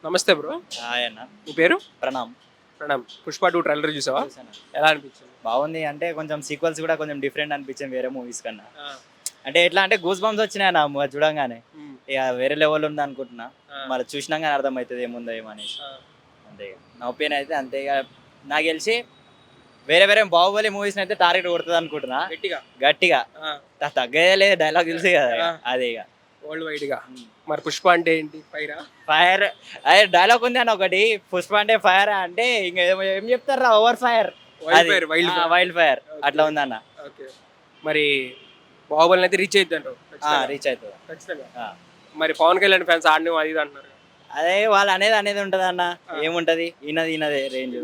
నమస్తే bro. Hi అన్న. నీ పేరు? ప్రణామ్. ప్రణమ్. పుష్ప 2 ట్రైలర్ చూసావా? చూసాను. ఎలా అనిపించింది? బాగుంది. అంటే కొంచెం సీక్వెల్స్ కూడా కొంచెం డిఫరెంట్ అనిపించింది వేరే మూవీస్ కన్నా. ఆ, అంటే ఎట్లా అంటే గూస్ బంప్స్ వచ్చినాయి నా చూడంగానే. ఉమ్, ఇక వేరే లెవెల్ ఉంది అనుకుంటున్నా. ఆ, మళ్ళీ చూసినాక అర్థమవుతుంది ఏముందో ఏమనేసి. ఆ, అంతే ఇక. నా ఒపీనియన్ అయితే అంతే. ఇక నాకు తెలిసి వేరే వేరే బాహుబలి మూవీస్ అయితే టార్గెట్ కొడుతుంది అనుకుంటున్నా గట్టిగా. గట్టిగా. తగ్గేదే లేదు, డైలాగ్ తెలుసు కదా ఇక. ఆ. అదే ఇక వరల్డ్ వైడ్ గా. మరి పుష్ప అంటే ఏంటి? ఫైరా? ఫైర్. అదే డైలాగ్ ఉంది అన్న ఒకటి, పుష్ప అంటే ఫైర్ అంటే ఇంకా ఏం చెప్తారా, over fire. Wild fire, wild fire. Wild fire Okay. అట్లా ఉందన్న. ఓకే. మరి బాహుబలిని అయితే రీచ్ అవుతుంది అంటావు? రీచ్ అవుతుంది. ఖచ్చితంగా. ఆ. మరి పవన్ కళ్యాణ్ ఫ్యాన్స్ ఆడడం అది ఇది అంటున్నారు. అదే వాళ్ళు అనేది ఉంటది అన్న. ఏముంటది, ఈయనదే range.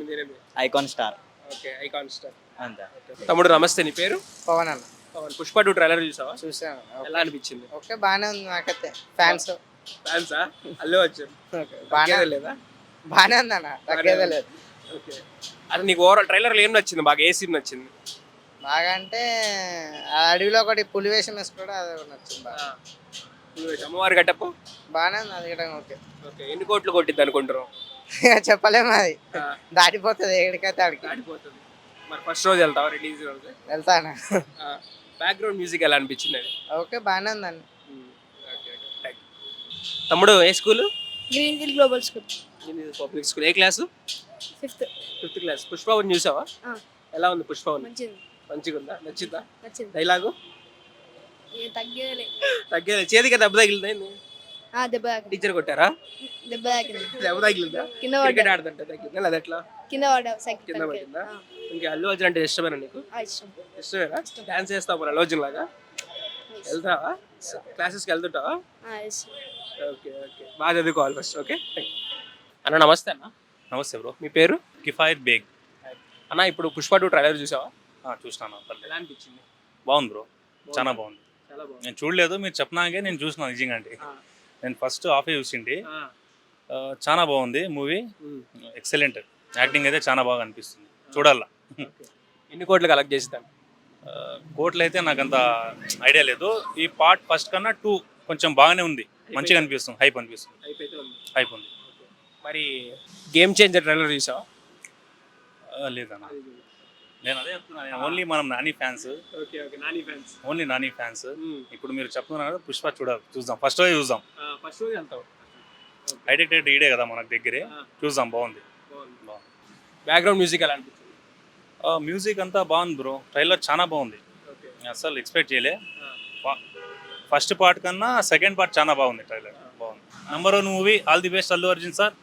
Icon star okay, icon star. అంతే. తమ్ముడు నమస్తే, నీ పేరు? పవన్ అన్న పవన్. పుష్ప 2 ట్రైలర్ చూసావా? చూసాను. ఎలా అనిపించింది? ఓకే బాగానే ఉంది. నాకైతే ఫ్యాన్స్ ఫ్యాన్సా? అల్లు అర్జున్ బాగానే తగ్గేదే లేదా? బాగానే ఉంది అన్న, తగ్గేదే లేదు. ఓకే. అది నీకు ఓవరాల్ ట్రైలర్ ఏం నచ్చింది బాగా? ఏ సీన్ నచ్చింది? బాగా అంటే ఆ అడవిలో ఒకటి పులి వేషం వేసుకోవడం అది ఒకటి నచ్చింది బాగా. అమ్మవారి గట్టపు. బాగానే ఉంది అది కూడా. ఓకే. ఓకే, ఎన్ని కోట్లు కొట్టింది అనుకుంటున్నాం? ఇక చెప్పలేము, అది దాటిపోతుంది ఎక్కడికైతే ఆడికి. దాటిపోతుంది. మరి ఫస్ట్ రోజు వెళ్తావా, రిలీజ్ రోజు? వెళ్తాను. బ్యాక్గ్రౌండ్ మ్యూజిక్ ఎలా అనిపించింది అది? ఓకే బాగానే ఉందండి. Okay, okay, thank you. తమ్ముడు ఏ school? Green hill global school public school. ఏ class? 5th. 5th class. Pushpa 1 చూసావా? ఎలా ఉంది పుష్ప 1? మంచిది, మంచిగా ఉందా? నచ్చిందా? నచ్చింది. డైలాగు ఇక తగ్గేలే. తగ్గేది. చేతికి దెబ్బ తగిలిందా? దెబ్బ తాకింది. టీచర్ కొట్టారా? దెబ్బ తాకింది. దెబ్బ తగిలిందా? కింద క్రికెట్ పడ్డా. ఆడుతుంటే తగ్గిందా లేదా ఎట్లా? కింద పడ్డా సైకిల్ కింద తలకాయ. పడిందా? ఇంకా అల్లు అర్జున్ అంటే ఇష్టమేనా నీకు? ఇష్టం. ఇష్టమేనా? డాన్స్ చేస్తావు మరి అల్లు అర్జున్ లాగా? వెళ్తావా? క్లాసెస్కి వెళ్తుంటావా? ఇష్టం. ఓకే, ఓకే, బాగా చదువుకోవాలి ఫస్ట్. ఓకే, అన్న నమస్తే. అన్న నమస్తే బ్రో. మీ పేరు? కిఫాయత్ బేగ్. అన్న ఇప్పుడు పుష్ప 2 ట్రైలర్ చూసావా? చూసినాను. ఎలా అనిపించింది? బాగుంది బ్రో, చాలా బాగుంది. చాలా బాగుంది. నేను చూడలేదు, మీరు చెప్పినాకే నేను చూసినాను నిజంగా. అంటే ఆ, నేను ఫస్ట్ హాఫే చూసిండి. ఆ, చాలా బాగుంది మూవీ. ఉమ్, ఎక్సలెంట్ యాక్టింగ్ అయితే చాలా బాగా అనిపిస్తుంది, చూడాలా. ఓకే. ఎన్ని కోట్లు కలెక్ట్ చేస్తాను? కోట్లు అయితే నాకు అంత ఐడియా లేదు. ఈ పార్ట్ ఫస్ట్ కన్నా 2 కొంచెం బాగానే ఉంది, మంచిగా అనిపిస్తుంది, హైప్ అనిపిస్తుంది. అయిపోతే ఉంది. హైప్ ఉంది. మరి గేమ్ చేంజర్ ట్రైలర్ చూసావా? లేదన్నా, నేను అదే చెప్తున్నాను. ఓన్లీ మనం Nani fans, okay, okay, Nani fans. Only Nani fans. ఇప్పుడు మీరు చెప్తున్నారు కదా, పుష్ప చూద్దాం, ఫస్ట్ రోజు చూద్దాం. ఫస్ట్ రోజు వెళ్తావు? ఐడెక్టెడ్ ఈడే కదా మనకు దగ్గరే, చూద్దాం. బాగుంది. బ్యాక్గ్రౌండ్ మ్యూజిక్ ఎలా అనిపించింది? మ్యూజిక్ అంతా బాగుంది బ్రో, ట్రైలర్ చాలా బాగుంది. ఓకే. అసలు ఎక్స్పెక్ట్ చేయలే. ఫస్ట్ పార్ట్ కన్నా సెకండ్ పార్ట్ చాలా బాగుంది. ట్రైలర్ బాగుంది. Number 1 movie. All the best Allu Arjun sir.